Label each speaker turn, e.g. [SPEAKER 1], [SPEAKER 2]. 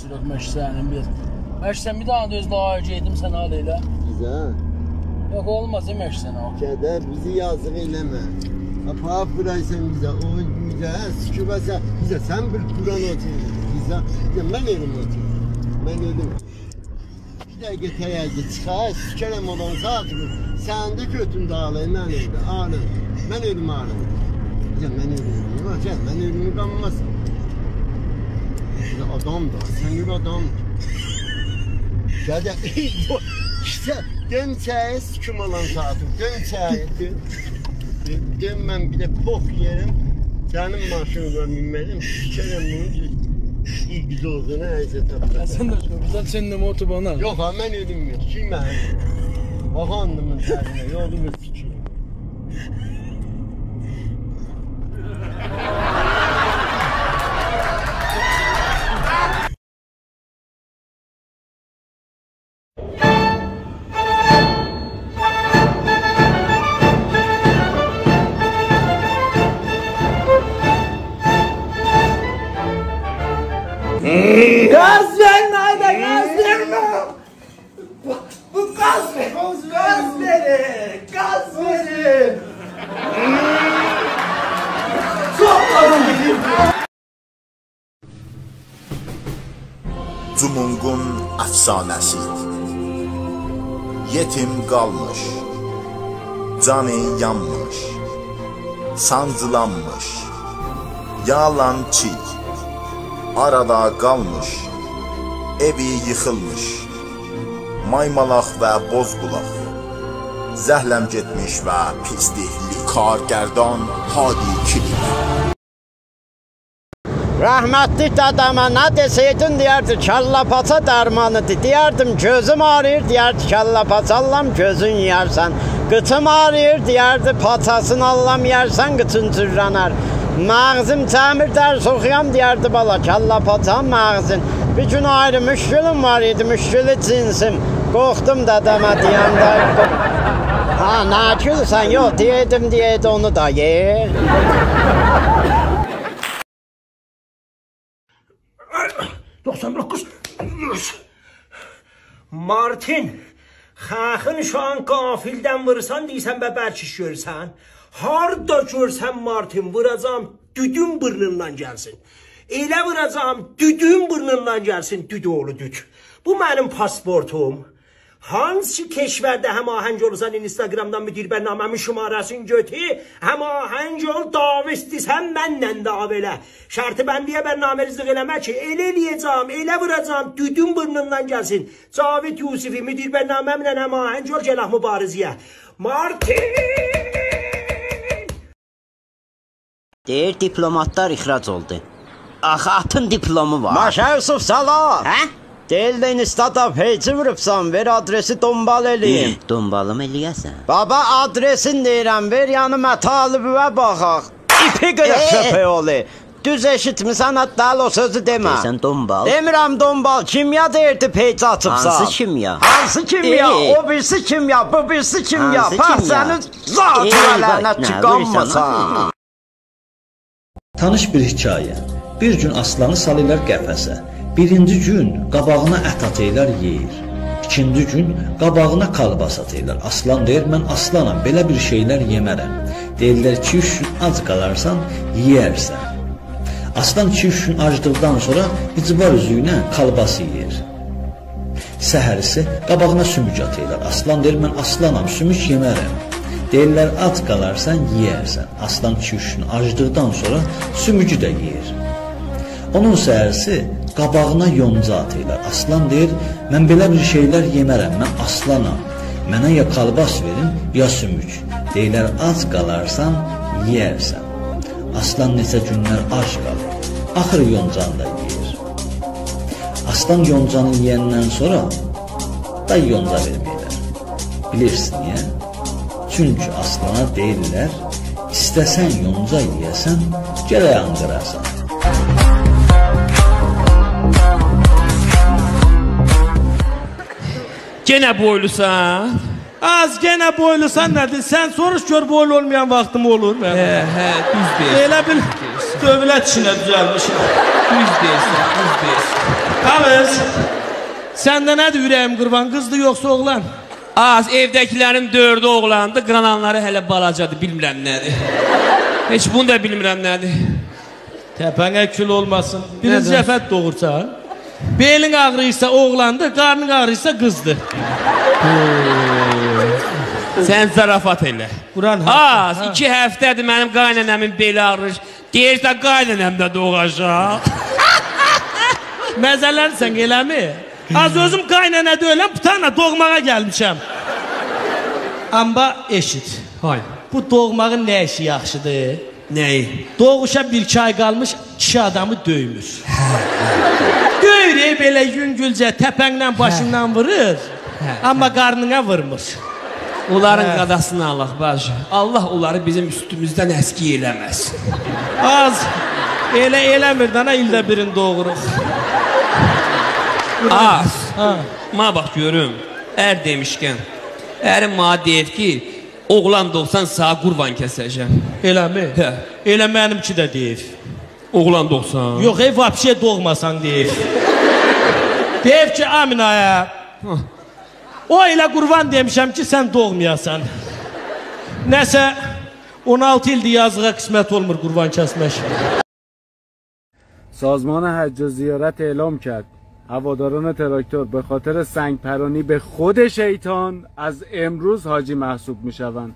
[SPEAKER 1] Sırak məşsənin bir. Məşsən bir daha da öz layıcıydım sən halayla.
[SPEAKER 2] Güzel.
[SPEAKER 1] Yok olmaz məşsən o.
[SPEAKER 2] Keder bizi yazık eyleme. Apa buraysan bize o güzel sıkıbasa bize sen bir Kur'an oturuyorsun. Bize ben ölüm oturuyorum. Ben ölüm. Bir de getəyəcə çıxar, sıkərəm olan saatını. Sən də kötün dağlayın, mən ölüm, ağlayın. Mən ölüm ağlayın. Mən ölüm, mən ölümü qanmasın. Adam da, sen bir adam. Gədə, işte dönçəyə sikim olan saatım, dönçəyə, dön mən bir də pox yerim. Sənin maşınına minmədim, sikərəm bunu ki, iyi güzel olduğuna əziyyət tapıram.
[SPEAKER 1] Sən də bizdən səndən otobana.
[SPEAKER 2] Yox ha, mən ölüm yox, kim mənim? Baxandımın sərinə, yolumu sikiyim.
[SPEAKER 3] Gaz verme hayda, gaz verme! Bu gaz ver! Gaz verin! Gaz verin! Topladım!
[SPEAKER 4] Cumunqun əfsanəsi. Yetim qalmış, canı yanmış, sancılanmış, yalançı, arada qalmış, evi yıxılmış, maymalaq və bozqulaq, zəhləm getmiş və pislikli kargərdan hadi kilik.
[SPEAKER 5] Rahmetli adama ne deseydin derdi kallapaça dermanıdır. Diyerdim gözüm ağrıyor, diyerdi kallapaça allam gözün yersen. Gıtım ağrıyor, diyerdi paçasını allam yersen gıtın cürranar. Mağzım tamir ders okuyam diyerdi bala kallapaça mağzın. Bir gün ayrı müşkülüm var idi, müşkülü cinsim. Korktum dedeme diyende. Ha ne gülsen yok diyedim diyedi onu da ye.
[SPEAKER 3] Martin, xaxın şu an qafildən vursan deysən və bərkiş görsən. Harda görsən Martin vuracam düdün burnundan gəlsin. Elə vuracam düdün burnundan gəlsin düdü oğlu düd. Bu mənim pasportum. Hansı keşvərdə həmahəng olursan Instagramdan bir bərnaməmin şumarəsini götür, həmahəng ol, dav istəysən mənlə dav elə. Şərti bəndiyə bərnamərizlik eləmə ki, elə eləyəcəm, elə vuracam, düdün burnundan gəlsin. Cavid Yusifi müdir bərnaməmlə həmahəng ol, gələk mübariziyə. Martin!
[SPEAKER 5] Deyir diplomatlar ixrac oldu. Axı atın diplomu var.
[SPEAKER 6] Maşa Yusuf Salam.
[SPEAKER 5] Hə?
[SPEAKER 6] Değil de Insta'da peyci vurupsan, ver adresi dombal eləyim.
[SPEAKER 5] Dombalım eləyəsən.
[SPEAKER 6] Baba adresin deyirəm, ver yanıma talibə baxaq. İpi qırıq köpək oğlu. Düz eşitmisən, hatta o sözü demə.
[SPEAKER 5] Deyirsən dombal.
[SPEAKER 6] Demirəm dombal, kimya deyirdi peyci açıbsan.
[SPEAKER 5] Hansı kimya?
[SPEAKER 6] Hansı kimya? O birisi kimya, bu birisi kimya. Bax sənin zatürələrinə çıqanmasan.
[SPEAKER 7] Tanış bir hikayə. Bir gün aslanı salırlar qəfəsə. Birinci gün qabağına ət atırlar yeyir. İkinci gün qabağına kalbas atırlar. Aslan deyir, mən aslanam, belə bir şeylər yemərəm. Deyirlər, 2-3 gün ac qalarsan, yeyərsən. Aslan 2-3 gün acdıqdan sonra icbar üzüylə kalbas yeyir. Səhərisi qabağına sümük atırlar. Aslan deyir, mən aslanam, sümük yemərəm. Deyirlər, ac qalarsan, yeyərsən. Aslan 2-3 gün acdıqdan sonra sümükü də yeyir. Onun səhərisi qabağına yonca atırlar. Aslan deyir, mən belə bir şeylər yemərəm, mən aslanam. Mənə ya kalbas verin, ya sümük. Deyirlər, ac qalarsan, yeyərsən. Aslan neçə günlər ac qalır. Axır yoncanı da yeyir. Aslan yoncanı yeyəndən sonra da yonca verməyirlər. Bilirsin, niyə? Çünki aslana deyirlər, istəsən yonca yeyəsən, gərək andırasan.
[SPEAKER 8] Gene boylusan.
[SPEAKER 9] Az gene boylusan nədir? Sən soruş gör boylu olmayan vaxtım olur mən.
[SPEAKER 8] Düz deyirsən.
[SPEAKER 9] Elə bil. Dövlət işinə düzəlmişəm.
[SPEAKER 8] Düz deyirsən, düz deyirsən.
[SPEAKER 9] Qamış, səndə nədir ürəyim qurban, qızdı yoxsa oğlan?
[SPEAKER 8] Az, evdəkilərin 4'ü oğlandı, qalanları hələ balacadır, bilmirəm nədir. Heç bunu da bilmirəm nədir.
[SPEAKER 9] Təpənə kül olmasın. Birinci dəfət doğursan. Belin ağrıyırsa oğlandı, qarnın ağrıyırsa qızdı.
[SPEAKER 8] Sən zarafat elə.
[SPEAKER 9] Quran
[SPEAKER 8] Az, 2 həftədir mənim qaynanəmin beli ağrır. Deyirsən qaynanəm də doğacaq.
[SPEAKER 9] Məzələnsən eləmi? Az özüm qaynanədə öləm, bu tane doğmağa gəlmişəm. Amma eşit.
[SPEAKER 8] Hayır.
[SPEAKER 9] Bu doğmağın nə işi yaxşıdır?
[SPEAKER 8] Nəyi?
[SPEAKER 9] Doğuşa 1-2 ay qalmış, 2 adamı döymür. Döyür, belə yüngülcə təpəndən başından vurur, amma qarnına vurmur.
[SPEAKER 8] Onların qadasını Allah bacı. Allah onları bizim üstümüzdən əski eləməz.
[SPEAKER 9] Az, elə eləmir, dana ildə birin doğuruq.
[SPEAKER 8] Az. Ma bax görüm, demişkən. Ərim ma deyir ki, oğlan doğsan sağ qurban kəsəcəm.
[SPEAKER 9] Eləmi? Elə mənimki də deyir.
[SPEAKER 8] Oğlan doğsan?
[SPEAKER 9] Yox, vapşe doğmasan deyir. Deyir ki, Aminaya, o elə qurban demişəm ki, sən doğmayasan. Nəsə, 16 ildir yazığa qismət olmur qurban kəsmək.
[SPEAKER 10] سازمان حج و زیارت اعلام کرد هواداران تراکتور به خاطر سنگ پرانی به خود شیطان از امروز حاجی محسوب می شوند.